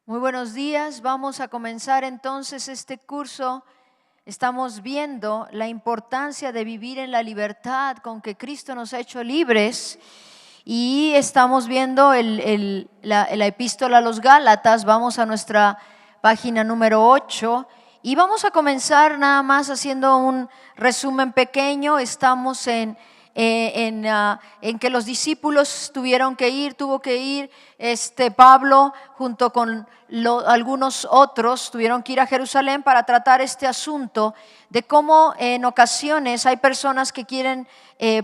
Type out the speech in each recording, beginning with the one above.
Muy buenos días, vamos a comenzar entonces este curso. Estamos viendo la importancia de vivir en la libertad con que Cristo nos ha hecho libres y estamos viendo la epístola a los Gálatas. Vamos a nuestra página número 8 y vamos a comenzar nada más haciendo un resumen pequeño. Estamos en que los discípulos tuvo que ir Pablo junto con algunos otros, tuvieron que ir a Jerusalén para tratar este asunto de cómo en ocasiones hay personas que quieren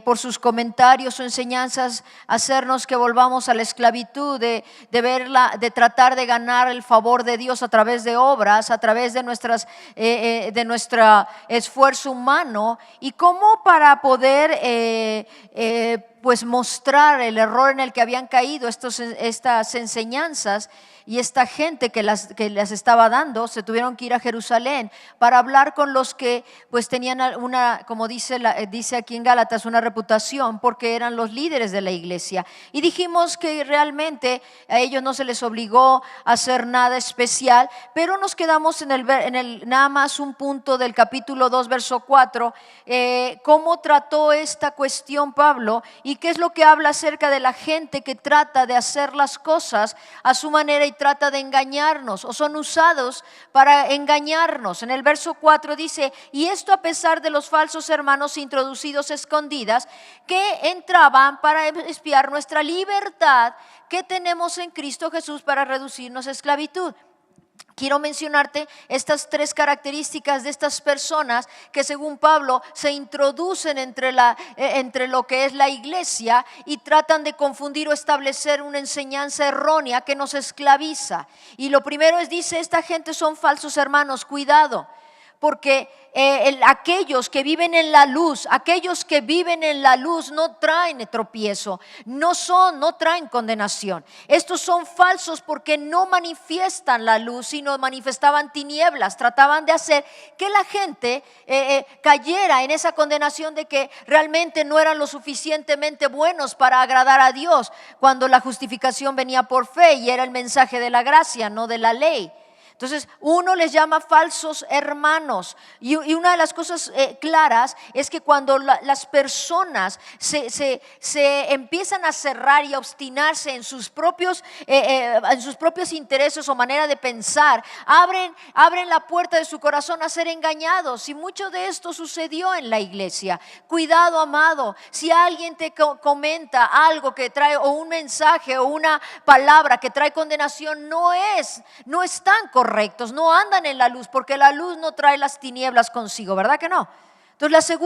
por sus comentarios o enseñanzas hacernos que volvamos a la esclavitud, de tratar de ganar el favor de Dios a través de obras, a través de nuestro esfuerzo humano, y cómo para poder pues mostrar el error en el que habían caído estas enseñanzas y esta gente que las estaba dando, se tuvieron que ir a Jerusalén para hablar con los que pues tenían una, como dice aquí en Gálatas, una reputación, porque eran los líderes de la iglesia. Y dijimos que realmente a ellos no se les obligó a hacer nada especial, pero nos quedamos en el nada más un punto del capítulo 2, verso 4, cómo trató esta cuestión Pablo y qué es lo que habla acerca de la gente que trata de hacer las cosas a su manera y trata de engañarnos, o son usados para engañarnos. En el verso 4 dice: y esto a pesar de los falsos hermanos introducidos escondidas, que entraban para espiar nuestra libertad que tenemos en Cristo Jesús para reducirnos a esclavitud. Quiero mencionarte estas tres características de estas personas que según Pablo se introducen entre lo que es la iglesia y tratan de confundir o establecer una enseñanza errónea que nos esclaviza. Y lo primero dice, esta gente son falsos hermanos, cuidado. Porque aquellos que viven en la luz, no traen tropiezo, no traen condenación. Estos son falsos porque no manifiestan la luz, sino manifestaban tinieblas. Trataban de hacer que la gente cayera en esa condenación de que realmente no eran lo suficientemente buenos para agradar a Dios, cuando la justificación venía por fe y era el mensaje de la gracia, no de la ley. Entonces uno les llama falsos hermanos, y una de las cosas claras es que cuando las personas se empiezan a cerrar y a obstinarse en sus propios intereses o manera de pensar, abren la puerta de su corazón a ser engañados, y mucho de esto sucedió en la iglesia. Cuidado, amado, si alguien te comenta algo que trae, o un mensaje o una palabra que trae condenación, no están correctos, no andan en la luz, porque la luz no trae las tinieblas consigo, ¿verdad que no? Entonces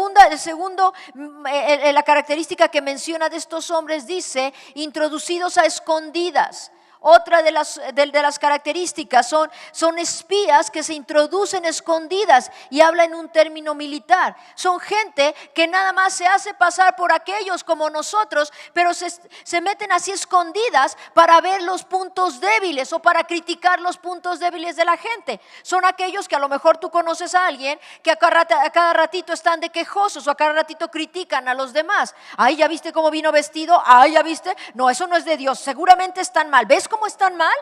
la característica que menciona de estos hombres dice, introducidos a escondidas. Otra de las características son espías que se introducen escondidas, y habla en un término militar. Son gente que nada más se hace pasar por aquellos como nosotros, pero se meten así escondidas para ver los puntos débiles o para criticar los puntos débiles de la gente. Son aquellos que a lo mejor tú conoces a alguien que a cada ratito están de quejosos, o a cada ratito critican a los demás. Ay, ¿ya viste cómo vino vestido? Ay, ¿ya viste? No, eso no es de Dios, seguramente están mal. ¿Ves cómo están mal?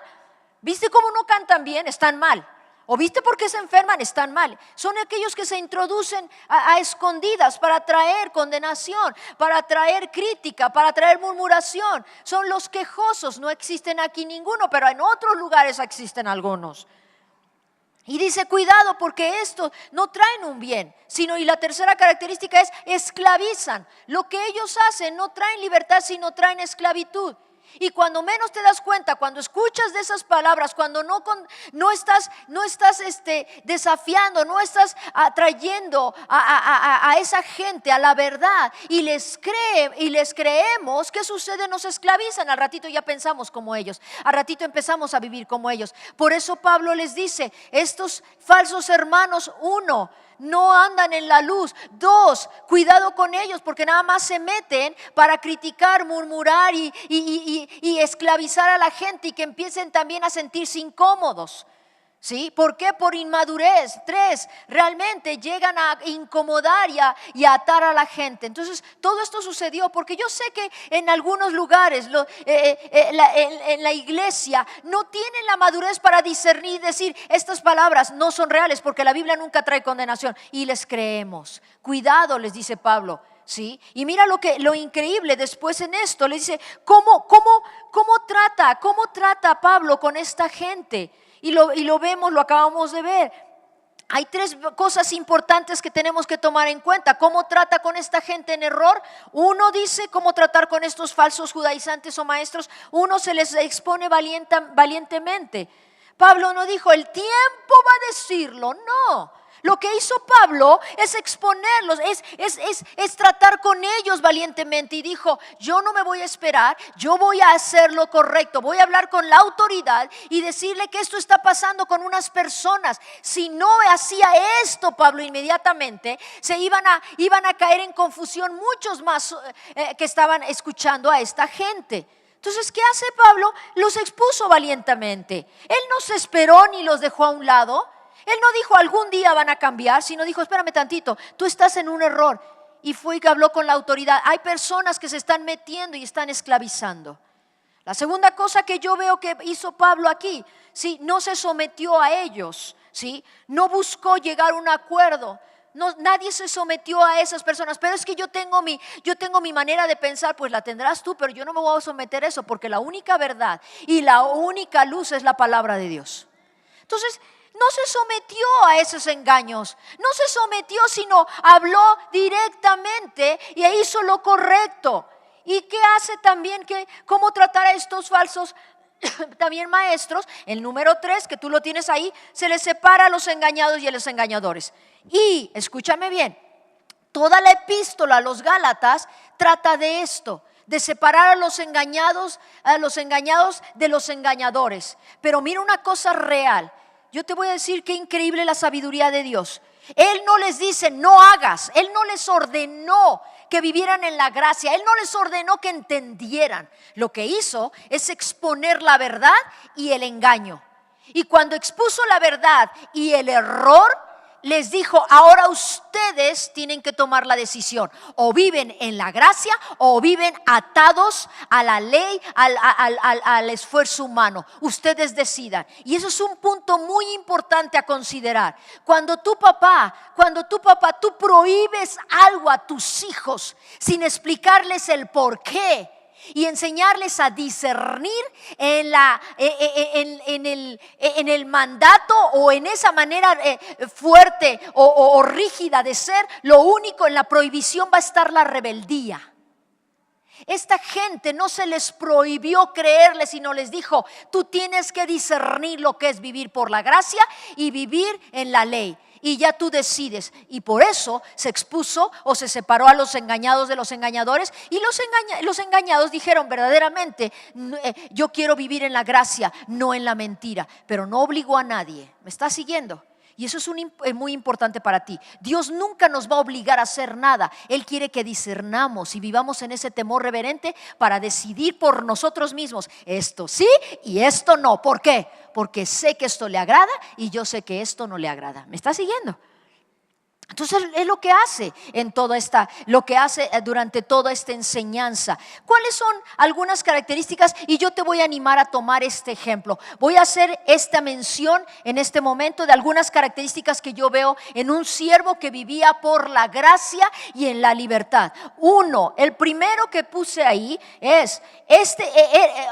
¿Viste cómo no cantan bien? Están mal. ¿O viste por qué se enferman? Están mal. Son aquellos que se introducen a escondidas para traer condenación, para traer crítica, para traer murmuración. Son los quejosos. No existen aquí ninguno, pero en otros lugares existen algunos. Y dice, cuidado, porque estos no traen un bien, y la tercera característica es esclavizan. Lo que ellos hacen no traen libertad, sino traen esclavitud. Y cuando menos te das cuenta, cuando escuchas de esas palabras, cuando no estás desafiando, no estás atrayendo a esa gente a la verdad y les creemos, ¿qué sucede? Nos esclavizan. Al ratito ya pensamos como ellos, al ratito empezamos a vivir como ellos. Por eso Pablo les dice, estos falsos hermanos, 1, no andan en la luz. 2, cuidado con ellos, porque nada más se meten para criticar, murmurar y esclavizar a la gente, y que empiecen también a sentirse incómodos. ¿Sí? ¿Por qué? Por inmadurez. 3, realmente llegan a incomodar y a atar a la gente. Entonces todo esto sucedió porque yo sé que en algunos lugares en la iglesia no tienen la madurez para discernir y decir, estas palabras no son reales, porque la Biblia nunca trae condenación, y les creemos. Cuidado, les dice Pablo. ¿Sí? Y mira lo increíble después en esto, le dice, ¿cómo trata Pablo con esta gente? Y lo vemos, lo acabamos de ver. Hay 3 cosas importantes que tenemos que tomar en cuenta. ¿Cómo trata con esta gente en error? 1 dice cómo tratar con estos falsos judaizantes o maestros. 1 se les expone valientemente. Pablo no dijo, el tiempo va a decirlo, no. Lo que hizo Pablo es exponerlos, es tratar con ellos valientemente, y dijo, yo no me voy a esperar, yo voy a hacer lo correcto, voy a hablar con la autoridad y decirle que esto está pasando con unas personas. Si no hacía esto Pablo inmediatamente, se iban a caer en confusión muchos más que estaban escuchando a esta gente. Entonces, ¿qué hace Pablo? Los expuso valientemente. Él no se esperó ni los dejó a un lado. Él no dijo algún día van a cambiar, sino dijo, espérame tantito, tú estás en un error. Y fue y habló con la autoridad. Hay personas que se están metiendo y están esclavizando. La segunda cosa que yo veo que hizo Pablo aquí, ¿sí? No se sometió a ellos, ¿sí? No buscó llegar a un acuerdo. No, nadie se sometió a esas personas. Pero es que yo tengo mi manera de pensar. Pues la tendrás tú, pero yo no me voy a someter a eso, porque la única verdad y la única luz es la palabra de Dios. Entonces, no se sometió a esos engaños, no se sometió, sino habló directamente y hizo lo correcto. ¿Y qué hace también? ¿Cómo tratar a estos falsos también maestros? El número 3, que tú lo tienes ahí, se les separa a los engañados y a los engañadores. Y, escúchame bien, toda la epístola a los Gálatas trata de esto, de separar a los engañados de los engañadores. Pero mira una cosa real. Yo te voy a decir qué increíble la sabiduría de Dios. Él no les dice no hagas. Él no les ordenó que vivieran en la gracia. Él no les ordenó que entendieran. Lo que hizo es exponer la verdad y el engaño. Y cuando expuso la verdad y el error, les dijo, ahora ustedes tienen que tomar la decisión. O viven en la gracia o viven atados a la ley, al esfuerzo humano. Ustedes decidan. Y eso es un punto muy importante a considerar. Cuando tu papá, tú prohíbes algo a tus hijos sin explicarles el por qué y enseñarles a discernir en el mandato o en esa manera fuerte o rígida de ser, lo único, en la prohibición va a estar la rebeldía. Esta gente no se les prohibió creerles, sino les dijo, tú tienes que discernir lo que es vivir por la gracia y vivir en la ley. Y ya tú decides. Y por eso se expuso o se separó a los engañados de los engañadores. Y los engañados dijeron verdaderamente, yo quiero vivir en la gracia, no en la mentira. Pero no obligó a nadie. ¿Me estás siguiendo? Y eso es muy importante para ti. Dios nunca nos va a obligar a hacer nada. Él quiere que discernamos y vivamos en ese temor reverente para decidir por nosotros mismos. Esto sí y esto no. ¿Por qué? Porque sé que esto le agrada y yo sé que esto no le agrada. ¿Me está siguiendo? Entonces es lo que hace durante toda esta enseñanza. ¿Cuáles son algunas características? Y yo te voy a animar a tomar este ejemplo. Voy a hacer esta mención en este momento de algunas características que yo veo en un siervo que vivía por la gracia y en la libertad. El primero que puse ahí es,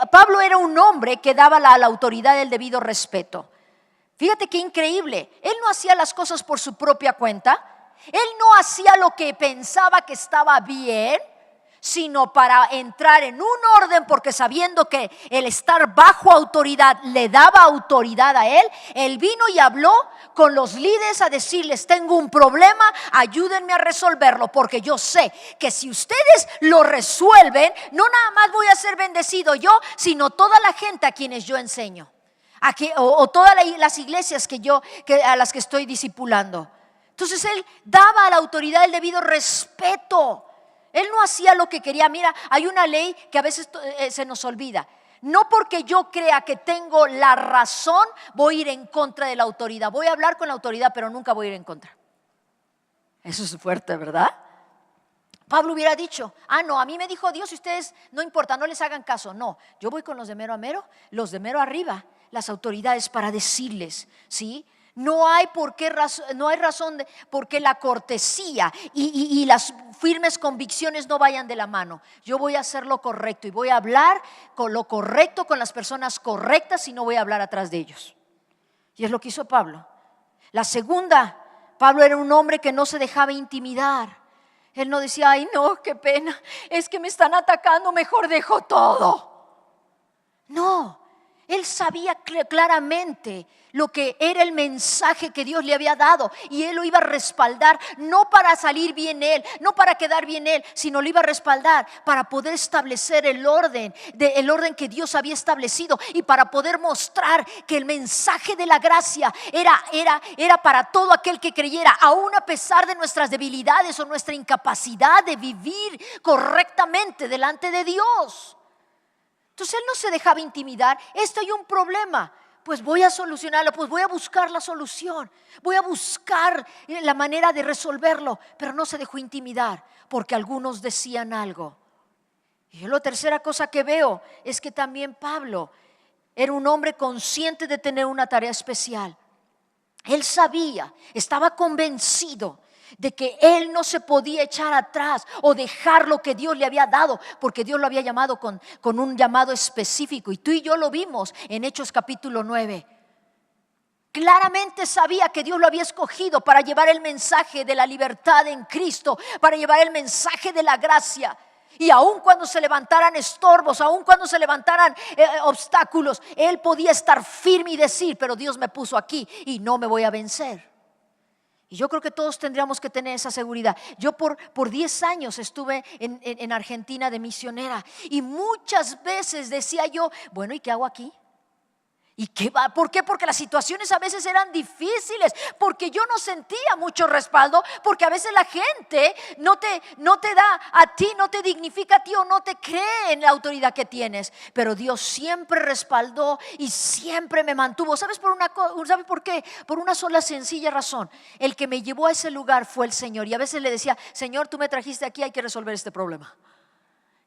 Pablo era un hombre que daba a la autoridad el debido respeto. Fíjate qué increíble. Él no hacía las cosas por su propia cuenta. Él no hacía lo que pensaba que estaba bien. sino para entrar en un orden, porque sabiendo que el estar bajo autoridad le daba autoridad a él, él vino y habló con los líderes a decirles: tengo un problema, ayúdenme a resolverlo, porque yo sé que si ustedes lo resuelven, no nada más voy a ser bendecido yo, sino toda la gente a quienes yo enseño, o todas las iglesias a las que estoy discipulando. Entonces él daba a la autoridad el debido respeto. Él no hacía lo que quería. Mira, hay una ley que a veces se nos olvida. No porque yo crea que tengo la razón voy a ir en contra de la autoridad. Voy a hablar con la autoridad, pero nunca voy a ir en contra. Eso es fuerte, ¿verdad? Pablo hubiera dicho: no, a mí me dijo Dios y ustedes no importa, no les hagan caso. No, yo voy con los de mero a mero, los de mero arriba, las autoridades, para decirles, ¿sí? No hay razón por qué la cortesía y las firmes convicciones no vayan de la mano. Yo voy a hacer lo correcto y voy a hablar con lo correcto con las personas correctas y no voy a hablar atrás de ellos. Y es lo que hizo Pablo. La segunda, Pablo era un hombre que no se dejaba intimidar. Él no decía: ay no, qué pena, es que me están atacando, mejor dejo todo. No, él sabía claramente lo que era el mensaje que Dios le había dado, y él lo iba a respaldar, no para salir bien él, no para quedar bien él, sino lo iba a respaldar para poder establecer el orden que Dios había establecido, y para poder mostrar que el mensaje de la gracia era para todo aquel que creyera, aún a pesar de nuestras debilidades o nuestra incapacidad de vivir correctamente delante de Dios. Entonces él no se dejaba intimidar. Hay un problema, pues voy a solucionarlo, pues voy a buscar la solución, voy a buscar la manera de resolverlo. Pero no se dejó intimidar porque algunos decían algo. Y yo la tercera cosa que veo es que también Pablo era un hombre consciente de tener una tarea especial. Él sabía, estaba convencido de que él no se podía echar atrás o dejar lo que Dios le había dado, porque Dios lo había llamado con un llamado específico, y tú y yo lo vimos en Hechos capítulo 9. Claramente sabía que Dios lo había escogido para llevar el mensaje de la libertad en Cristo, para llevar el mensaje de la gracia. Y aun cuando se levantaran estorbos, aun cuando se levantaran obstáculos, él podía estar firme y decir: pero Dios me puso aquí y no me voy a vencer. Y yo creo que todos tendríamos que tener esa seguridad. Yo por 10 años estuve en Argentina de misionera, y muchas veces decía yo: bueno, ¿y qué hago aquí? ¿Y qué va? ¿Por qué? Porque las situaciones a veces eran difíciles, porque yo no sentía mucho respaldo, porque a veces la gente no te da a ti, no te dignifica a ti, o no te cree en la autoridad que tienes. Pero Dios siempre respaldó y siempre me mantuvo. ¿Sabes por qué? Por una sola sencilla razón: el que me llevó a ese lugar fue el Señor. Y a veces le decía: Señor, tú me trajiste aquí, hay que resolver este problema.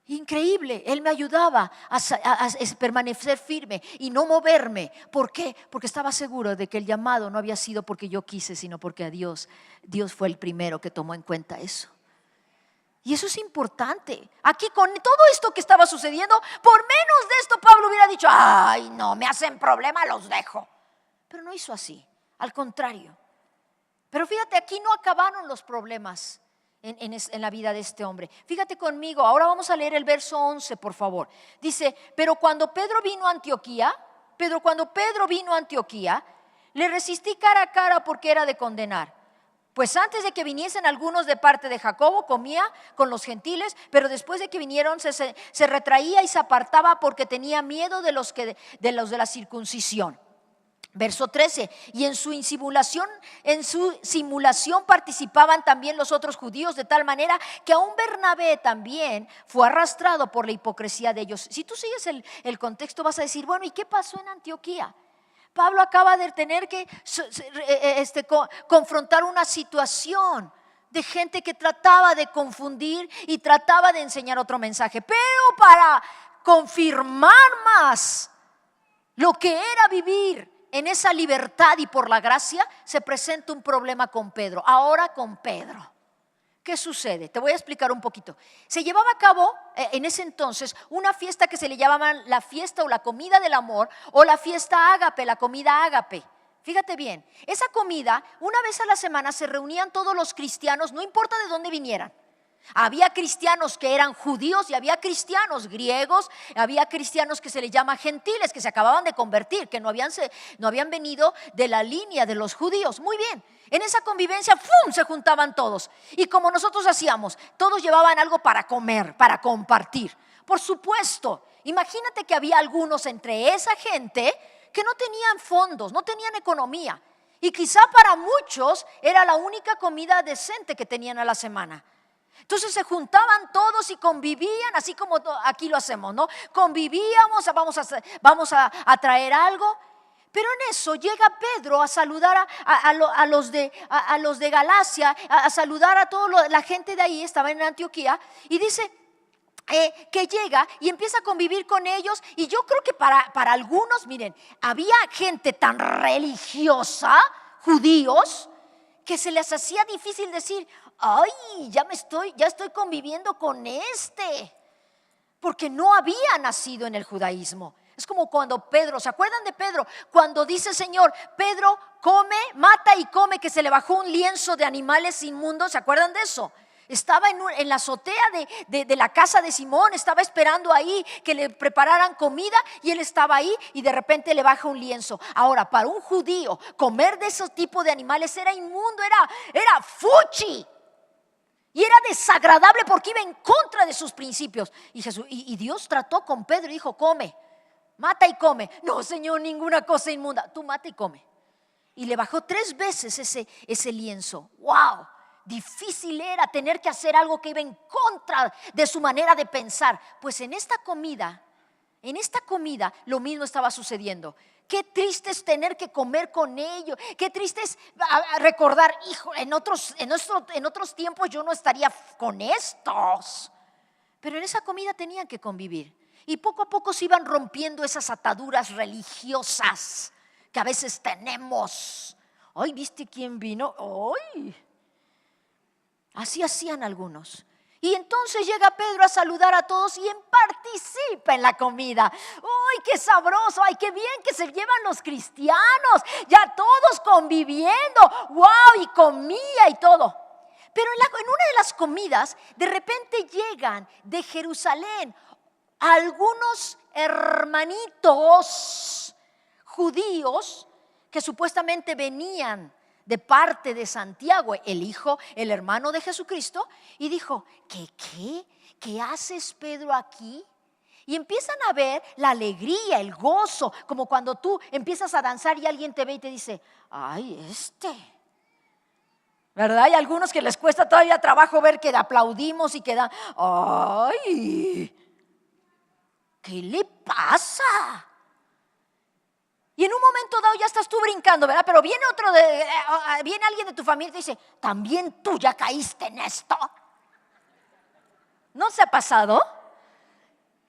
Increíble, él me ayudaba a permanecer firme y no moverme. ¿Por qué? Porque estaba seguro de que el llamado no había sido porque yo quise, sino porque a Dios fue el primero que tomó en cuenta eso. Y eso es importante. Aquí, con todo esto que estaba sucediendo, por menos de esto Pablo hubiera dicho: ay no, me hacen problema, los dejo. Pero no hizo así, al contrario. Pero fíjate, aquí no acabaron los problemas en la vida de este hombre. Fíjate conmigo, ahora vamos a leer el verso 11, por favor. Dice: pero cuando Pedro vino a Antioquía, le resistí cara a cara porque era de condenar. Pues antes de que viniesen algunos de parte de Jacobo, comía con los gentiles, pero después de que vinieron se retraía y se apartaba porque tenía miedo de los de la circuncisión. Verso 13: y en su simulación participaban también los otros judíos, de tal manera que aún Bernabé también fue arrastrado por la hipocresía de ellos. Si tú sigues el contexto, vas a decir: bueno, ¿y qué pasó en Antioquía? Pablo acaba de tener que confrontar una situación de gente que trataba de confundir y trataba de enseñar otro mensaje. Pero para confirmar más lo que era vivir en esa libertad y por la gracia, se presenta un problema con Pedro. Ahora con Pedro, ¿qué sucede? Te voy a explicar un poquito. Se llevaba a cabo en ese entonces una fiesta que se le llamaba la fiesta o la comida del amor, o la fiesta ágape, la comida ágape. Fíjate bien, esa comida, una vez a la semana se reunían todos los cristianos, no importa de dónde vinieran. Había cristianos que eran judíos y había cristianos griegos, había cristianos que se les llama gentiles, que se acababan de convertir, que no habían venido de la línea de los judíos. Muy bien, en esa convivencia ¡fum!, se juntaban todos. Y como nosotros hacíamos, todos llevaban algo para comer, para compartir. Por supuesto, imagínate que había algunos entre esa gente que no tenían fondos, no tenían economía. Y quizá para muchos era la única comida decente que tenían a la semana. Entonces se juntaban todos y convivían, así como aquí lo hacemos, ¿no? Convivíamos, vamos a traer algo. Pero en eso llega Pedro a saludar a los de Galacia, a saludar a toda la gente de ahí, estaba en Antioquía, y dice que llega y empieza a convivir con ellos. Y yo creo que para algunos, miren, había gente tan religiosa, judíos, que se les hacía difícil decir: ay, ya estoy conviviendo con porque no había nacido en el judaísmo. Es como cuando Pedro, ¿se acuerdan de Pedro? Cuando dice Señor, Pedro come, mata y come, que se le bajó un lienzo de animales inmundos, ¿se acuerdan de eso? Estaba en la azotea de la casa de Simón, estaba esperando ahí que le prepararan comida y él estaba ahí y de repente le baja un lienzo. Ahora, para un judío, comer de ese tipo de animales era inmundo, era fuchi. Y era desagradable porque iba en contra de sus principios. Y Dios trató con Pedro y dijo: come, mata y come. No, Señor, ninguna cosa inmunda. Tú mata y come. Y le bajó 3 veces ese lienzo. ¡Wow! Difícil era tener que hacer algo que iba en contra de su manera de pensar. Pues en esta comida lo mismo estaba sucediendo. Qué triste es tener que comer con ellos. Qué triste es recordar: hijo, en otros tiempos yo no estaría con estos. Pero en esa comida tenían que convivir. Y poco a poco se iban rompiendo esas ataduras religiosas que a veces tenemos. Ay, ¿viste quién vino? Ay. Así hacían algunos. Y entonces llega Pedro a saludar a todos y participa en la comida. ¡Uy, qué sabroso! ¡Ay, qué bien que se llevan los cristianos! Ya todos conviviendo. ¡Wow! Y comía y todo. Pero en una de las comidas, de repente llegan de Jerusalén algunos hermanitos judíos que supuestamente venían de parte de Santiago, el hijo, el hermano de Jesucristo, y dijo: ¿Qué haces, Pedro, aquí? Y empiezan a ver la alegría, el gozo, como cuando tú empiezas a danzar y alguien te ve y te dice: ay, ¿verdad? Hay algunos que les cuesta todavía trabajo ver que aplaudimos y que dan: ay, ¿qué le pasa? Y en un momento dado ya estás tú brincando, ¿verdad? Pero viene viene alguien de tu familia y te dice: ¿también tú ya caíste en esto? ¿No se ha pasado?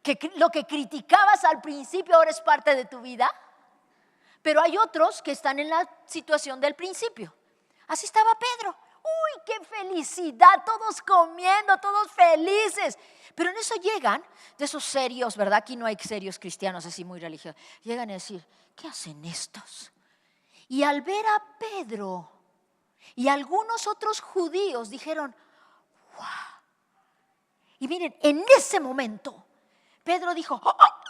Que lo que criticabas al principio ahora es parte de tu vida. Pero hay otros que están en la situación del principio. Así estaba Pedro. ¡Uy, qué felicidad! Todos comiendo, todos felices. Pero en eso llegan de esos serios, ¿verdad? Aquí no hay serios cristianos así muy religiosos. Llegan a decir: ¿qué hacen estos? Y al ver a Pedro y algunos otros judíos dijeron: ¡wow! Y miren, en ese momento Pedro dijo: ¡oh, oh!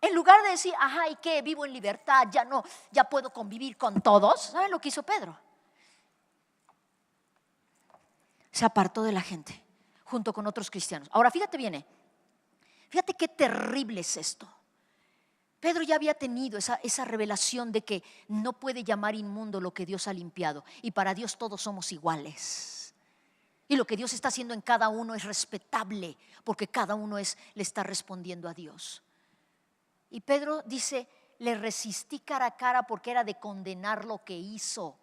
En lugar de decir: ajá, ¿y qué? Vivo en libertad, ya puedo convivir con todos. ¿Saben lo que hizo Pedro? Se apartó de la gente junto con otros cristianos. Ahora fíjate bien, fíjate qué terrible es esto. Pedro ya había tenido esa revelación de que no puede llamar inmundo lo que Dios ha limpiado. Y para Dios todos somos iguales. Y lo que Dios está haciendo en cada uno es respetable, porque cada uno le está respondiendo a Dios. Y Pedro dice: le resistí cara a cara porque era de condenar lo que hizo.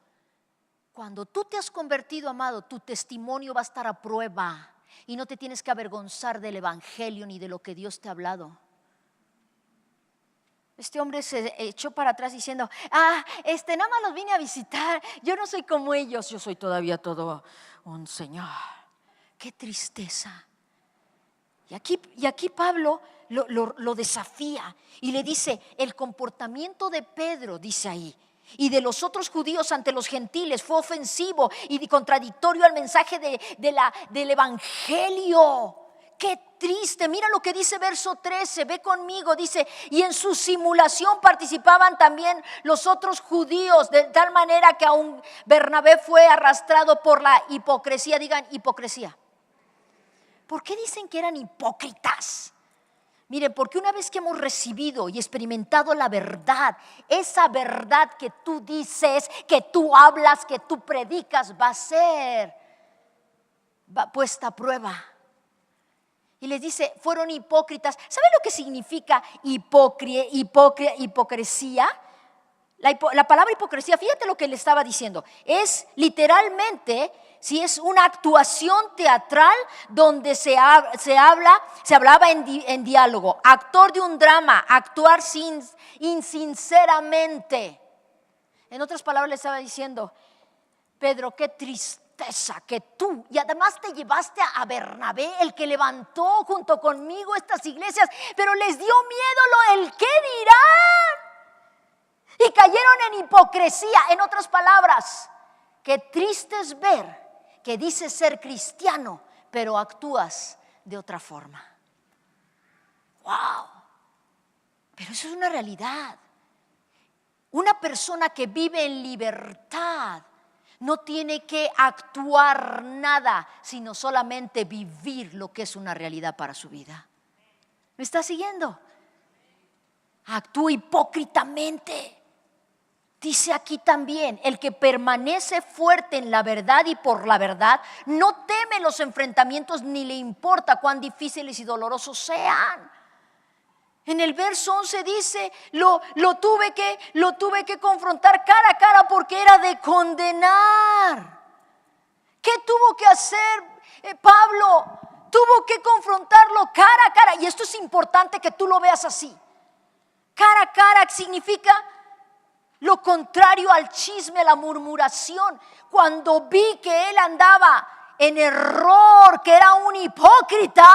Cuando tú te has convertido, amado, tu testimonio va a estar a prueba. Y no te tienes que avergonzar del evangelio ni de lo que Dios te ha hablado. Este hombre se echó para atrás diciendo: nada más los vine a visitar. Yo no soy como ellos, yo soy todavía todo un señor. Qué tristeza. Y aquí Pablo lo desafía y le dice: el comportamiento de Pedro, dice ahí, y de los otros judíos ante los gentiles fue ofensivo y contradictorio al mensaje del evangelio. Qué triste. Mira lo que dice verso 13, ve conmigo, dice: y en su simulación participaban también los otros judíos, de tal manera que aún Bernabé fue arrastrado por la hipocresía. Digan hipocresía. ¿Por qué dicen que eran hipócritas? Miren, porque una vez que hemos recibido y experimentado la verdad, esa verdad que tú dices, que tú hablas, que tú predicas, va a ser puesta a prueba. Y les dice, fueron hipócritas. ¿Saben lo que significa hipocresía? La palabra hipocresía, fíjate lo que le estaba diciendo. Es literalmente, si es una actuación teatral donde se hablaba en diálogo. Actor de un drama, actuar insinceramente. En otras palabras le estaba diciendo, Pedro, qué tristeza que tú, y además te llevaste a Bernabé, el que levantó junto conmigo estas iglesias, pero les dio miedo el qué dirán. Y cayeron en hipocresía. En otras palabras, qué triste es ver que dices ser cristiano, pero actúas de otra forma. ¡Wow! Pero eso es una realidad. Una persona que vive en libertad no tiene que actuar nada, sino solamente vivir lo que es una realidad para su vida. ¿Me está siguiendo? Actúa hipócritamente. Dice aquí también, el que permanece fuerte en la verdad y por la verdad, no teme los enfrentamientos ni le importa cuán difíciles y dolorosos sean. En el verso 11 dice, lo tuve que confrontar cara a cara porque era de condenar. ¿Qué tuvo que hacer Pablo? Tuvo que confrontarlo cara a cara. Y esto es importante que tú lo veas así. Cara a cara significa lo contrario al chisme, a la murmuración. Cuando vi que él andaba en error, que era un hipócrita,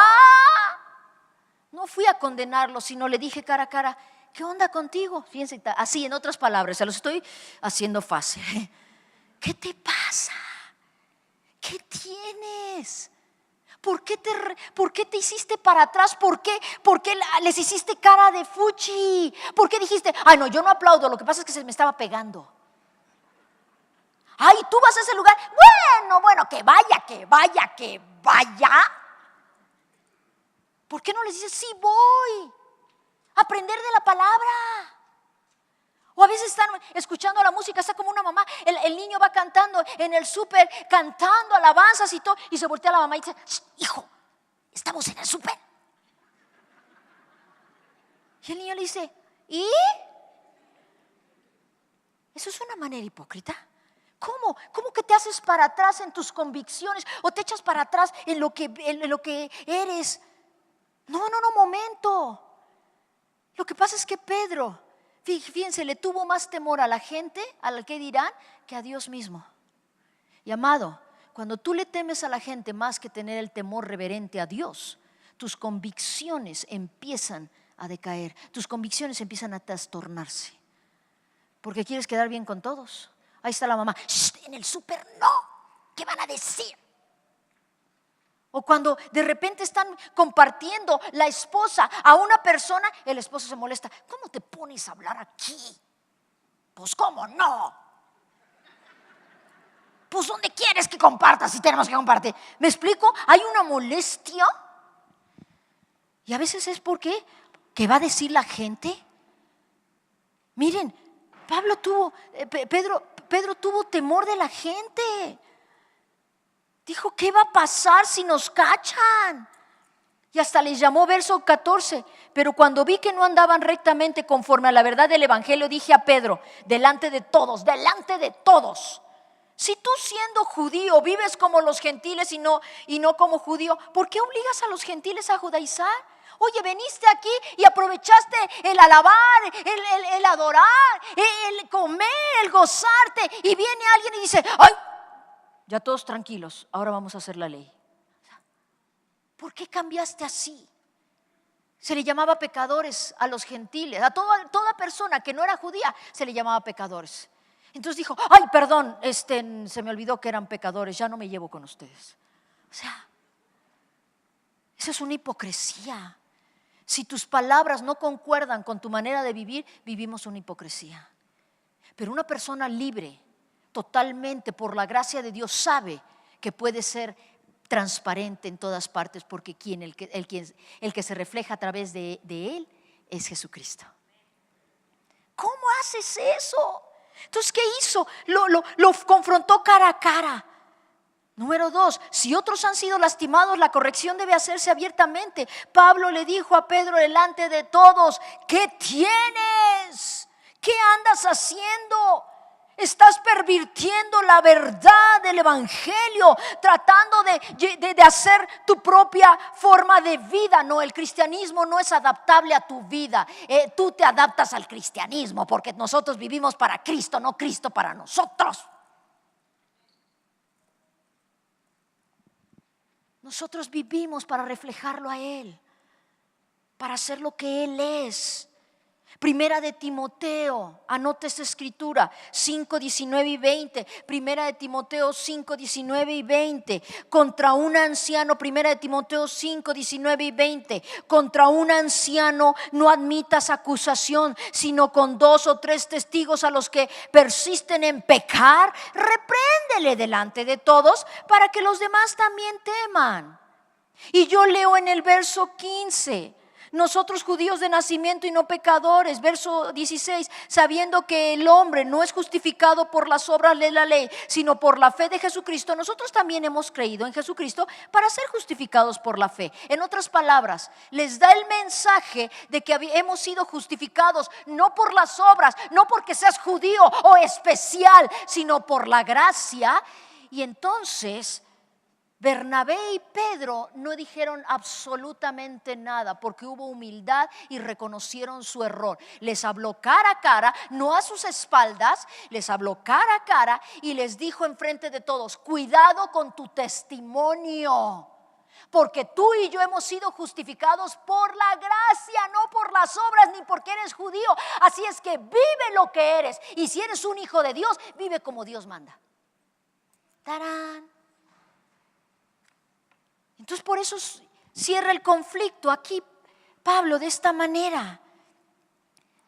no fui a condenarlo, sino le dije cara a cara, ¿qué onda contigo? Fíjense, así en otras palabras, se los estoy haciendo fácil. ¿Qué te pasa? ¿Qué tienes? ¿Por qué te hiciste para atrás? ¿Por qué les hiciste cara de fuchi? ¿Por qué dijiste, ay no, yo no aplaudo, lo que pasa es que se me estaba pegando? Ay, tú vas a ese lugar, bueno, que vaya. ¿Por qué no les dices, sí voy a aprender de la palabra? O a veces están escuchando la música, está como una mamá, el niño va cantando en el súper, cantando alabanzas y todo, y se voltea a la mamá y dice, hijo, estamos en el súper. Y el niño le dice, ¿y? ¿Eso es una manera hipócrita? ¿Cómo? ¿Cómo que te haces para atrás en tus convicciones o te echas para atrás en lo que eres? No, momento. Lo que pasa es que Pedro, fíjense, le tuvo más temor a la gente, al que dirán, que a Dios mismo. Y amado, cuando tú le temes a la gente más que tener el temor reverente a Dios, tus convicciones empiezan a decaer, tus convicciones empiezan a trastornarse, porque quieres quedar bien con todos. Ahí está la mamá, en el súper no, ¿qué van a decir? O cuando de repente están compartiendo la esposa a una persona, el esposo se molesta. ¿Cómo te pones a hablar aquí? Pues ¿cómo no? Pues ¿dónde quieres que compartas si tenemos que compartir? ¿Me explico? Hay una molestia. Y a veces es porque ¿qué va a decir la gente? Miren, Pedro tuvo temor de la gente. Dijo, ¿qué va a pasar si nos cachan? Y hasta les llamó verso 14. Pero cuando vi que no andaban rectamente conforme a la verdad del evangelio, dije a Pedro, delante de todos, si tú siendo judío vives como los gentiles y no como judío, ¿por qué obligas a los gentiles a judaizar? Oye, veniste aquí y aprovechaste el alabar, el adorar, el comer, el gozarte, y viene alguien y dice, ¡ay! Ya todos tranquilos, ahora vamos a hacer la ley. ¿Por qué cambiaste así? Se le llamaba pecadores a los gentiles, a toda persona que no era judía se le llamaba pecadores. Entonces dijo, ay, perdón, se me olvidó que eran pecadores, ya no me llevo con ustedes. O sea, esa es una hipocresía. Si tus palabras no concuerdan con tu manera de vivir, vivimos una hipocresía. Pero una persona libre, totalmente por la gracia de Dios, sabe que puede ser transparente en todas partes, porque el que se refleja a través de él es Jesucristo. ¿Cómo haces eso? Entonces, ¿qué hizo? Lo confrontó cara a cara. Número 2, si otros han sido lastimados, la corrección debe hacerse abiertamente. Pablo le dijo a Pedro delante de todos, ¿qué tienes? ¿Qué andas haciendo? Estás pervirtiendo la verdad del evangelio, tratando de hacer tu propia forma de vida. No, el cristianismo no es adaptable a tu vida. Tú te adaptas al cristianismo porque nosotros vivimos para Cristo, no Cristo para nosotros. Nosotros vivimos para reflejarlo a Él, para hacer lo que Él es. Primera de Timoteo, anota esta escritura, 5, 19 y 20. Primera de Timoteo 5, 19 y 20. Contra un anciano, Primera de Timoteo 5, 19 y 20. Contra un anciano no admitas acusación, sino con 2 o 3 testigos a los que persisten en pecar, repréndele delante de todos para que los demás también teman. Y yo leo en el verso 15. Nosotros judíos de nacimiento y no pecadores, verso 16, sabiendo que el hombre no es justificado por las obras de la ley, sino por la fe de Jesucristo, nosotros también hemos creído en Jesucristo para ser justificados por la fe. En otras palabras, les da el mensaje de que hemos sido justificados no por las obras, no porque seas judío o especial, sino por la gracia. Y entonces Bernabé y Pedro no dijeron absolutamente nada porque hubo humildad y reconocieron su error. Les habló cara a cara, no a sus espaldas, les habló cara a cara y les dijo enfrente de todos, cuidado con tu testimonio, porque tú y yo hemos sido justificados por la gracia, no por las obras ni porque eres judío. Así es que vive lo que eres, y si eres un hijo de Dios, vive como Dios manda. ¡Tarán! Entonces por eso cierra el conflicto aquí Pablo de esta manera.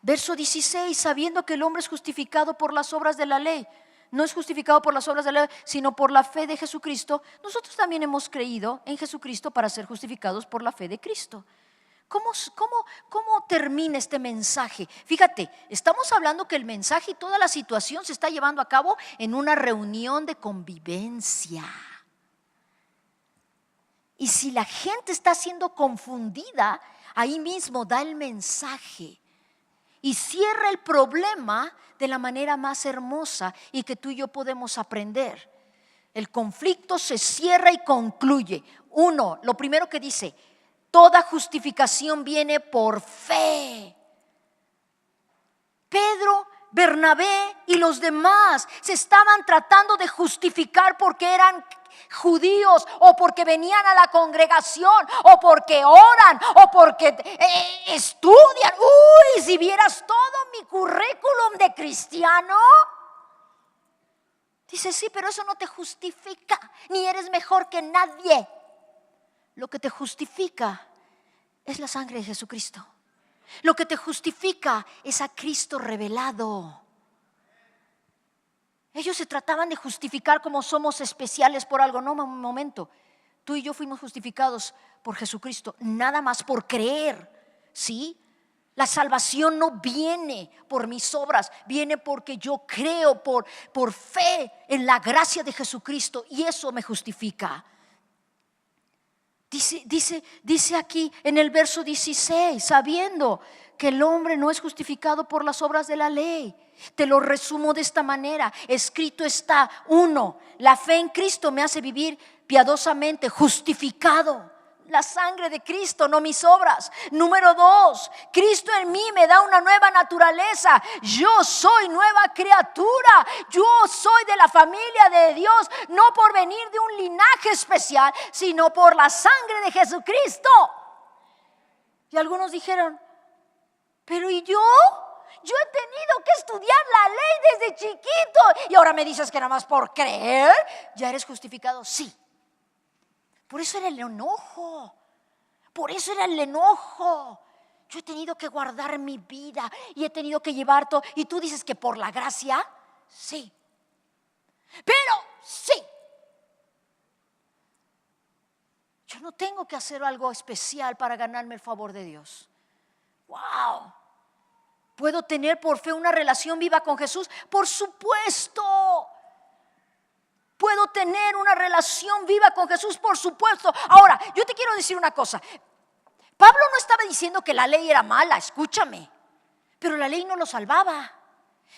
Verso 16, sabiendo que el hombre es justificado por las obras de la ley. No es justificado por las obras de la ley, sino por la fe de Jesucristo. Nosotros también hemos creído en Jesucristo para ser justificados por la fe de Cristo. ¿Cómo termina este mensaje? Fíjate, estamos hablando que el mensaje y toda la situación se está llevando a cabo en una reunión de convivencia. Y si la gente está siendo confundida, ahí mismo da el mensaje y cierra el problema de la manera más hermosa y que tú y yo podemos aprender. El conflicto se cierra y concluye. Uno, lo primero que dice, toda justificación viene por fe. Pedro, Bernabé y los demás se estaban tratando de justificar porque eran judíos o porque venían a la congregación o porque oran o porque estudian. Uy, si vieras todo mi currículum de cristiano. Dice, sí, pero eso no te justifica, ni eres mejor que nadie. Lo que te justifica es la sangre de Jesucristo. Lo que te justifica es a Cristo revelado. Ellos se trataban de justificar como somos especiales por algo. No, un momento. Tú y yo fuimos justificados por Jesucristo, nada más por creer, ¿sí? La salvación no viene por mis obras, viene porque yo creo por fe en la gracia de Jesucristo y eso me justifica. Dice aquí en el verso 16, sabiendo que el hombre no es justificado por las obras de la ley. Te lo resumo de esta manera. Escrito está, 1, la fe en Cristo me hace vivir piadosamente, justificado. La sangre de Cristo, no mis obras. Número 2, Cristo en mí me da una nueva naturaleza. Yo soy nueva criatura. Yo soy de la familia de Dios, no por venir de un linaje especial, sino por la sangre de Jesucristo. Y algunos dijeron, pero ¿y yo? Yo he tenido que estudiar la ley desde chiquito. Y ahora me dices que nada más por creer ya eres justificado. Sí. Por eso era el enojo. Por eso era el enojo. Yo he tenido que guardar mi vida y he tenido que llevar todo. Y tú dices que por la gracia, sí. Pero sí. Yo no tengo que hacer algo especial para ganarme el favor de Dios. ¡Wow! ¿Puedo tener por fe una relación viva con Jesús? Por supuesto. ¿Puedo tener una relación viva con Jesús? Por supuesto. Ahora, yo te quiero decir una cosa. Pablo no estaba diciendo que la ley era mala, escúchame. Pero la ley no lo salvaba.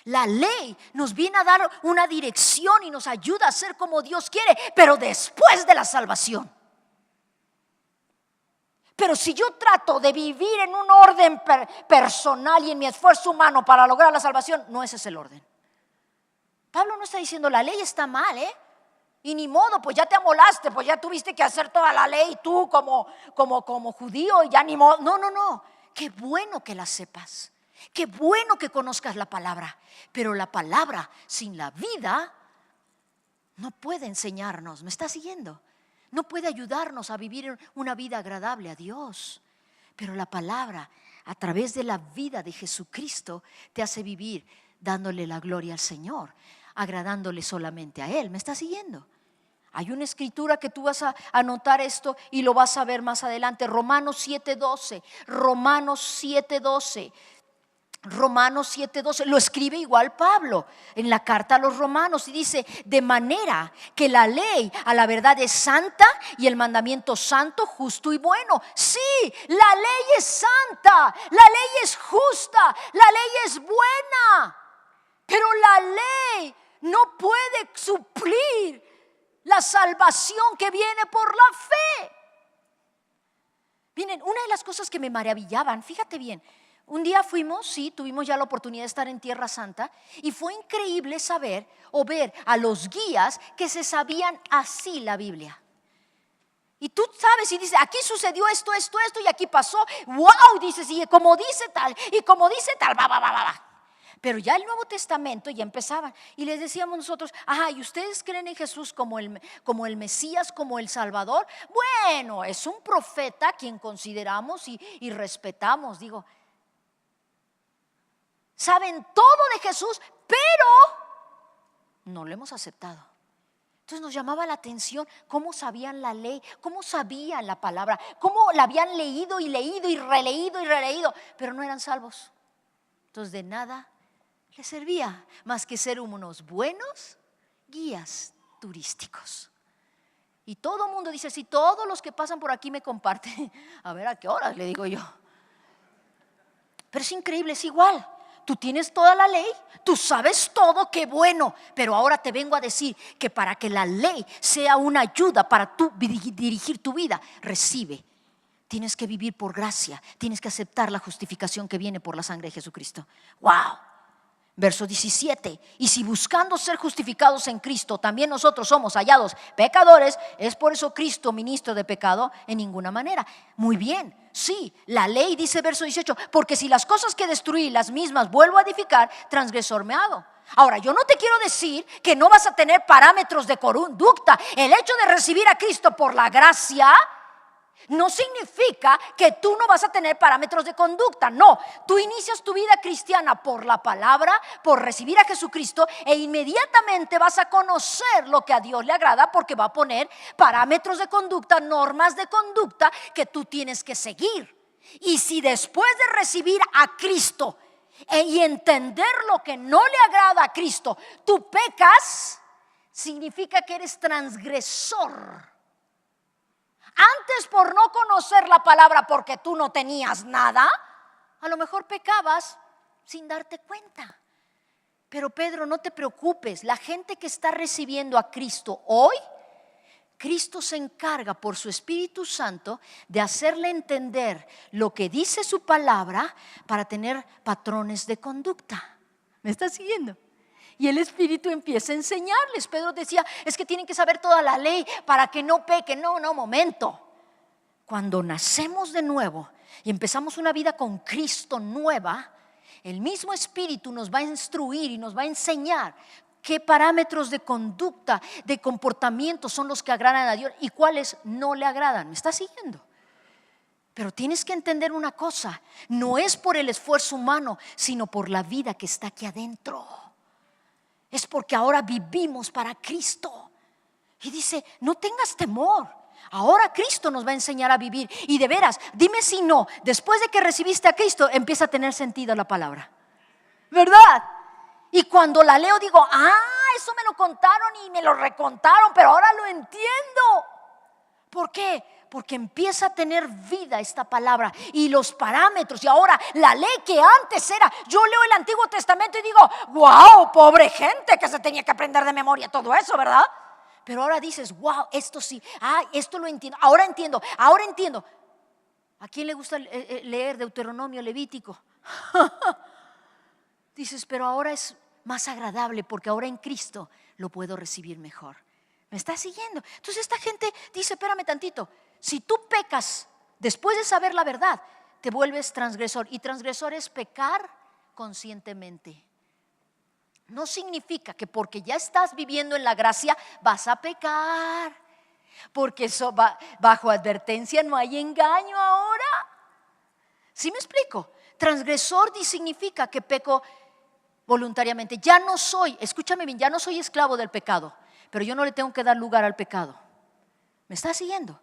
La ley nos viene a dar una dirección y nos ayuda a ser como Dios quiere, pero después de la salvación. Pero si yo trato de vivir en un orden personal y en mi esfuerzo humano para lograr la salvación, no ese es el orden. Pablo no está diciendo la ley está mal, y ni modo, pues ya te amolaste, pues ya tuviste que hacer toda la ley tú como judío y ya ni modo. No, qué bueno que la sepas, qué bueno que conozcas la palabra, pero la palabra sin la vida no puede enseñarnos. ¿Me estás siguiendo? No puede ayudarnos a vivir una vida agradable a Dios. Pero la palabra, a través de la vida de Jesucristo, te hace vivir dándole la gloria al Señor, agradándole solamente a Él. ¿Me estás siguiendo? Hay una escritura que tú vas a anotar esto y lo vas a ver más adelante. Romanos 7:12. Romanos 7:12. Romanos 7:12, lo escribe igual Pablo en la carta a los romanos y dice: de manera que la ley a la verdad es santa y el mandamiento santo, justo y bueno. Sí, la ley es santa, la ley es justa, la ley es buena, pero la ley no puede suplir la salvación que viene por la fe. Miren, una de las cosas que me maravillaban, fíjate bien, un día fuimos, sí, tuvimos ya la oportunidad de estar en Tierra Santa y fue increíble saber o ver a los guías que se sabían así la Biblia. Y tú sabes y dices, aquí sucedió esto y aquí pasó. ¡Wow! Dices, y como dice tal, va. Pero ya el Nuevo Testamento ya empezaban y les decíamos nosotros, ajá, ¿y ustedes creen en Jesús como el Mesías, como el Salvador? Bueno, es un profeta quien consideramos y respetamos, digo. Saben todo de Jesús, pero no lo hemos aceptado. Entonces nos llamaba la atención cómo sabían la ley, cómo sabían la palabra, cómo la habían leído y releído, pero no eran salvos. Entonces de nada les servía más que ser unos buenos guías turísticos. Y todo el mundo dice, si todos los que pasan por aquí me comparten, a ver a qué horas, le digo yo. Pero es increíble, es igual. Tú tienes toda la ley, tú sabes todo, qué bueno. Pero ahora te vengo a decir que para que la ley sea una ayuda para tú dirigir tu vida, recibe. Tienes que vivir por gracia, tienes que aceptar la justificación que viene por la sangre de Jesucristo. ¡Wow! Verso 17, y si buscando ser justificados en Cristo también nosotros somos hallados pecadores, ¿es por eso Cristo ministro de pecado? En ninguna manera. Muy bien, sí, la ley dice verso 18, porque si las cosas que destruí las mismas vuelvo a edificar, transgresor me hago. Ahora, yo no te quiero decir que no vas a tener parámetros de conducta. El hecho de recibir a Cristo por la gracia no significa que tú no vas a tener parámetros de conducta. No, tú inicias tu vida cristiana por la palabra, por recibir a Jesucristo, e inmediatamente vas a conocer lo que a Dios le agrada, porque va a poner parámetros de conducta, normas de conducta que tú tienes que seguir. Y si después de recibir a Cristo y entender lo que no le agrada a Cristo, tú pecas, significa que eres transgresor. Antes, por no conocer la palabra, porque tú no tenías nada, a lo mejor pecabas sin darte cuenta. Pero Pedro, no te preocupes, la gente que está recibiendo a Cristo hoy, Cristo se encarga por su Espíritu Santo de hacerle entender lo que dice su palabra para tener patrones de conducta. ¿Me estás siguiendo? Y el Espíritu empieza a enseñarles. Pedro decía, es que tienen que saber toda la ley para que no pequen. No, momento. Cuando nacemos de nuevo y empezamos una vida con Cristo nueva, el mismo Espíritu nos va a instruir y nos va a enseñar qué parámetros de conducta, de comportamiento son los que agradan a Dios y cuáles no le agradan. ¿Me estás siguiendo? Pero tienes que entender una cosa, no es por el esfuerzo humano, sino por la vida que está aquí adentro. Es porque ahora vivimos para Cristo. Y dice, no tengas temor. Ahora Cristo nos va a enseñar a vivir. Y de veras, dime si no, después de que recibiste a Cristo, empieza a tener sentido la palabra, ¿verdad? Y cuando la leo digo, eso me lo contaron y me lo recontaron, pero ahora lo entiendo. ¿Por qué? Porque empieza a tener vida esta palabra y los parámetros. Y ahora la ley que antes era, yo leo el Antiguo Testamento y digo, wow, pobre gente que se tenía que aprender de memoria todo eso, ¿verdad? Pero ahora dices, wow, esto sí, esto lo entiendo, ahora entiendo. ¿A quién le gusta leer Deuteronomio, Levítico? Dices, pero ahora es más agradable porque ahora en Cristo lo puedo recibir mejor. ¿Me estás siguiendo? Entonces esta gente dice, espérame tantito, si tú pecas después de saber la verdad, te vuelves transgresor. Y transgresor es pecar conscientemente. No significa que porque ya estás viviendo en la gracia vas a pecar, porque bajo advertencia no hay engaño ahora. ¿Sí me explico? Transgresor significa que peco voluntariamente. Ya no soy, escúchame bien, ya no soy esclavo del pecado, pero yo no le tengo que dar lugar al pecado. ¿Me estás siguiendo?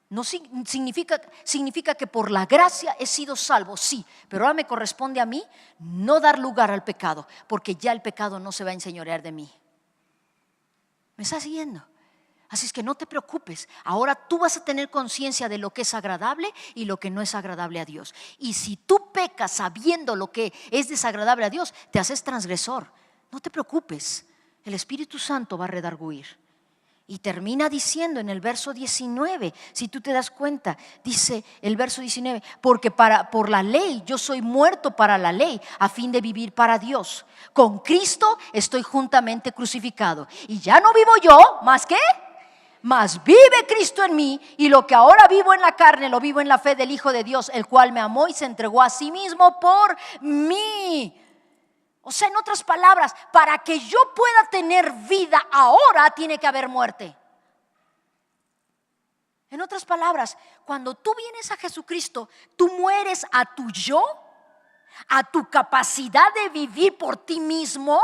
No significa que por la gracia he sido salvo, sí, pero ahora me corresponde a mí no dar lugar al pecado, porque ya el pecado no se va a enseñorear de mí. ¿Me estás siguiendo? Así es que no te preocupes, ahora tú vas a tener conciencia de lo que es agradable y lo que no es agradable a Dios. Y si tú pecas sabiendo lo que es desagradable a Dios, te haces transgresor. No te preocupes, el Espíritu Santo va a redarguir. Y termina diciendo en el verso 19, si tú te das cuenta, dice el verso 19, porque por la ley yo soy muerto para la ley a fin de vivir para Dios. Con Cristo estoy juntamente crucificado y ya no vivo yo, ¿más qué? Mas vive Cristo en mí, y lo que ahora vivo en la carne lo vivo en la fe del Hijo de Dios, el cual me amó y se entregó a sí mismo por mí. O sea, en otras palabras, para que yo pueda tener vida ahora tiene que haber muerte. En otras palabras, cuando tú vienes a Jesucristo, tú mueres a tu yo, a tu capacidad de vivir por ti mismo,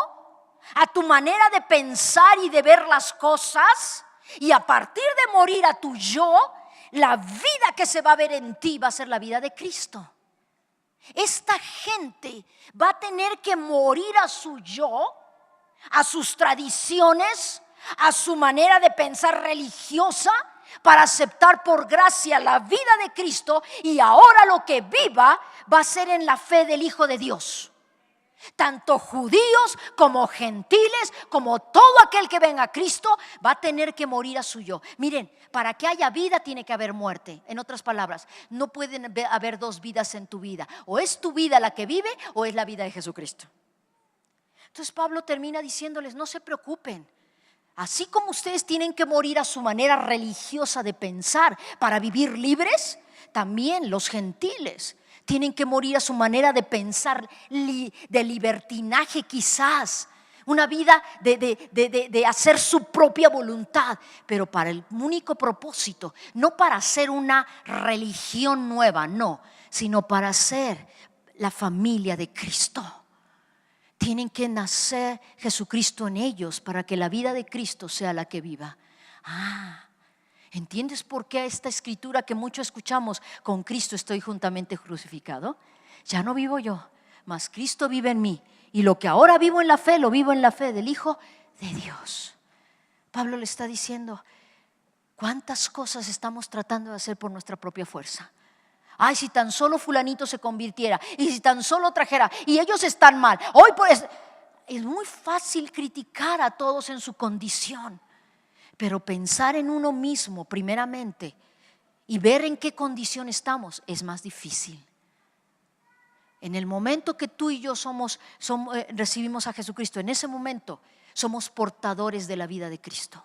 a tu manera de pensar y de ver las cosas. Y a partir de morir a tu yo, la vida que se va a ver en ti va a ser la vida de Cristo. Esta gente va a tener que morir a su yo, a sus tradiciones, a su manera de pensar religiosa, para aceptar por gracia la vida de Cristo, y ahora lo que viva va a ser en la fe del Hijo de Dios. Tanto judíos como gentiles, como todo aquel que venga a Cristo, va a tener que morir a su yo. Miren, para que haya vida tiene que haber muerte. En otras palabras, no pueden haber dos vidas en tu vida. O es tu vida la que vive o es la vida de Jesucristo. Entonces Pablo termina diciéndoles, no se preocupen. Así como ustedes tienen que morir a su manera religiosa de pensar para vivir libres, también los gentiles tienen que morir a su manera de pensar de libertinaje quizás. Una vida de hacer su propia voluntad, pero para el único propósito, no para hacer una religión nueva, no, sino para ser la familia de Cristo. Tienen que nacer Jesucristo en ellos para que la vida de Cristo sea la que viva. ¿Entiendes por qué esta escritura que mucho escuchamos? Con Cristo estoy juntamente crucificado. Ya no vivo yo, mas Cristo vive en mí. Y lo que ahora vivo en la fe, lo vivo en la fe del Hijo de Dios. Pablo le está diciendo, ¿cuántas cosas estamos tratando de hacer por nuestra propia fuerza? Ay, si tan solo fulanito se convirtiera, y si tan solo trajera, y ellos están mal. Hoy pues, es muy fácil criticar a todos en su condición, pero pensar en uno mismo primeramente y ver en qué condición estamos es más difícil. En el momento que tú y yo recibimos a Jesucristo, en ese momento somos portadores de la vida de Cristo.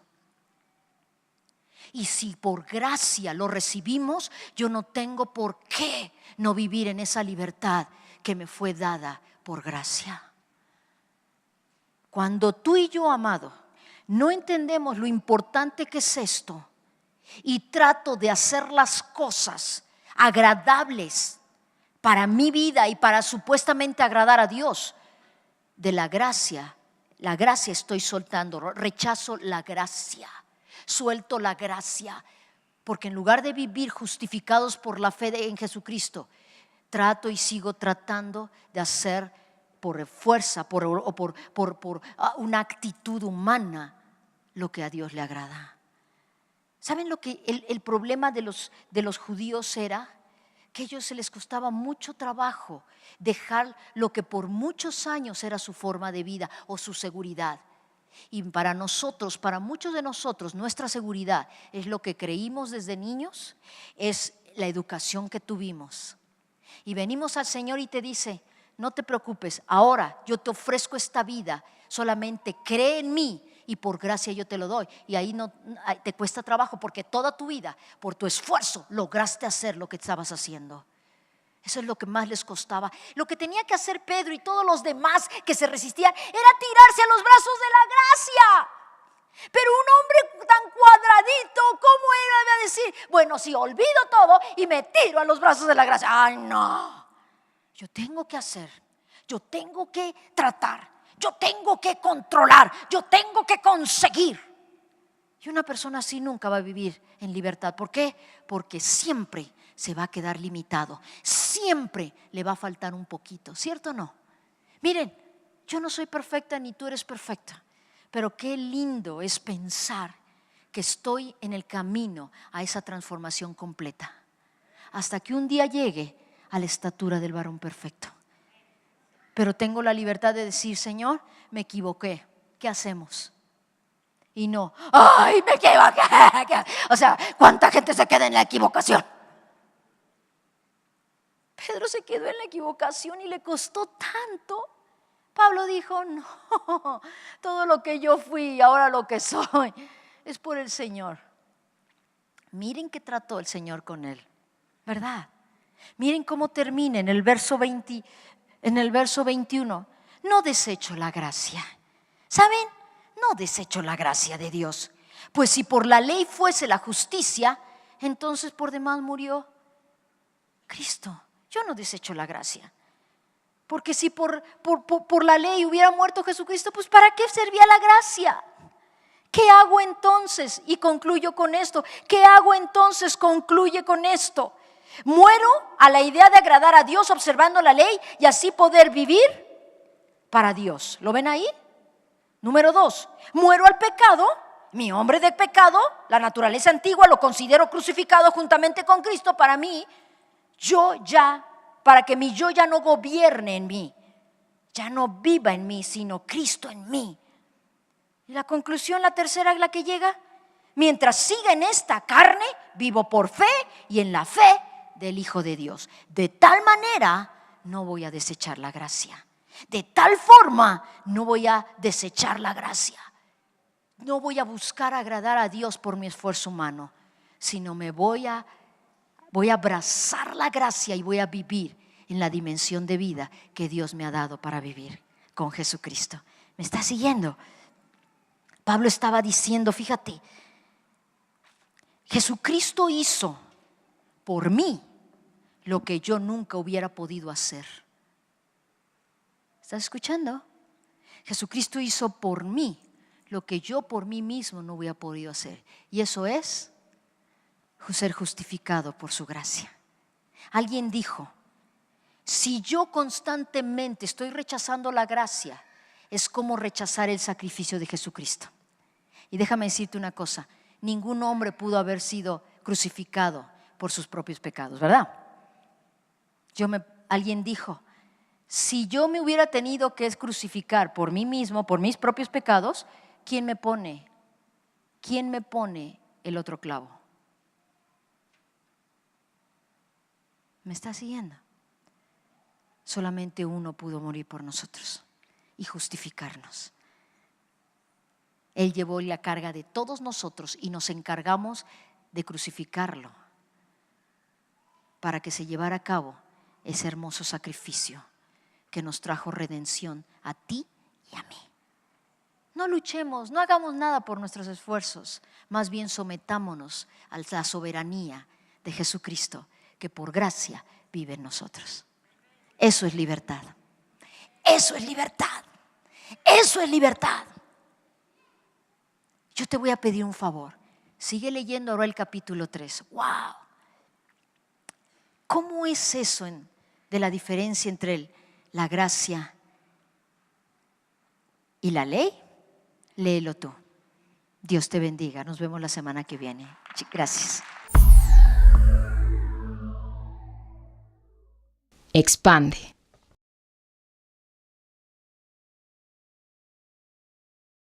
Y si por gracia lo recibimos, yo no tengo por qué no vivir en esa libertad que me fue dada por gracia. Cuando tú y yo, amado, no entendemos lo importante que es esto y trato de hacer las cosas agradables para mi vida y para supuestamente agradar a Dios, de la gracia estoy soltando, rechazo la gracia, suelto la gracia, porque en lugar de vivir justificados por la fe en Jesucristo, trato y sigo tratando de hacer por fuerza, por una actitud humana lo que a Dios le agrada. ¿Saben lo que el problema de los judíos era? Que a ellos se les costaba mucho trabajo dejar lo que por muchos años era su forma de vida o su seguridad. Y para nosotros, para muchos de nosotros, nuestra seguridad es lo que creímos desde niños, es la educación que tuvimos. Y venimos al Señor y te dice: no te preocupes, ahora yo te ofrezco esta vida, solamente cree en mí y por gracia yo te lo doy. Y ahí no te cuesta trabajo, porque toda tu vida, por tu esfuerzo, lograste hacer lo que estabas haciendo. Eso es lo que más les costaba. Lo que tenía que hacer Pedro y todos los demás que se resistían era tirarse a los brazos de la gracia. Pero un hombre tan cuadradito, ¿cómo iba a decir: bueno, si olvido todo y me tiro a los brazos de la gracia? Ay, no. Yo tengo que hacer, yo tengo que tratar, yo tengo que controlar, yo tengo que conseguir. Y una persona así nunca va a vivir en libertad. ¿Por qué? Porque siempre se va a quedar limitado, siempre le va a faltar un poquito, ¿cierto o no? Miren, yo no soy perfecta ni tú eres perfecta, pero qué lindo es pensar que estoy en el camino a esa transformación completa, hasta que un día llegue a la estatura del varón perfecto. Pero tengo la libertad de decir: Señor, me equivoqué, ¿qué hacemos? Y no: ¡ay, me equivoqué! O sea, ¿cuánta gente se queda en la equivocación? Pedro se quedó en la equivocación y le costó tanto. Pablo dijo: no, todo lo que yo fui y ahora lo que soy es por el Señor. Miren qué trató el Señor con él, ¿verdad? Miren cómo termina en el verso 21. No desecho la gracia. ¿Saben? No desecho la gracia de Dios. Pues si por la ley fuese la justicia, entonces por demás murió Cristo. Yo no desecho la gracia. Porque si por la ley hubiera muerto Jesucristo, pues ¿para qué servía la gracia? ¿Qué hago entonces? Y concluyo con esto. ¿Qué hago entonces? Concluye con esto. Muero a la idea de agradar a Dios observando la ley y así poder vivir para Dios. ¿Lo ven ahí? Número 2, muero al pecado, mi hombre de pecado, la naturaleza antigua, lo considero crucificado juntamente con Cristo. Para mí, para que mi yo ya no gobierne en mí, ya no viva en mí, sino Cristo en mí. Y la conclusión, la tercera, es la que llega: mientras siga en esta carne, vivo por fe y en la fe del Hijo de Dios. De tal manera no voy a desechar la gracia. De tal forma no voy a desechar la gracia. No voy a buscar agradar a Dios por mi esfuerzo humano, sino voy a abrazar la gracia y voy a vivir en la dimensión de vida que Dios me ha dado para vivir con Jesucristo. ¿Me está siguiendo? Pablo estaba diciendo, fíjate, Jesucristo hizo por mí lo que yo nunca hubiera podido hacer. ¿Estás escuchando? Jesucristo hizo por mí lo que yo por mí mismo no hubiera podido hacer. Y eso es ser justificado por su gracia. Alguien dijo: si yo constantemente estoy rechazando la gracia, es como rechazar el sacrificio de Jesucristo. Y déjame decirte una cosa: ningún hombre pudo haber sido crucificado por sus propios pecados, ¿verdad? Alguien dijo: si yo me hubiera tenido que crucificar por mí mismo, por mis propios pecados, ¿quién me pone el otro clavo? ¿Me está siguiendo? Solamente uno pudo morir por nosotros y justificarnos. Él llevó la carga de todos nosotros y nos encargamos de crucificarlo para que se llevara a cabo ese hermoso sacrificio que nos trajo redención a ti y a mí. No luchemos, no hagamos nada por nuestros esfuerzos, más bien sometámonos a la soberanía de Jesucristo, que por gracia vive en nosotros. Eso es libertad. Eso es libertad. Eso es libertad. Yo te voy a pedir un favor. Sigue leyendo ahora el capítulo 3. ¡Wow! ¿Cómo es eso de la diferencia entre la gracia y la ley? Léelo tú. Dios te bendiga. Nos vemos la semana que viene. Gracias. Expande.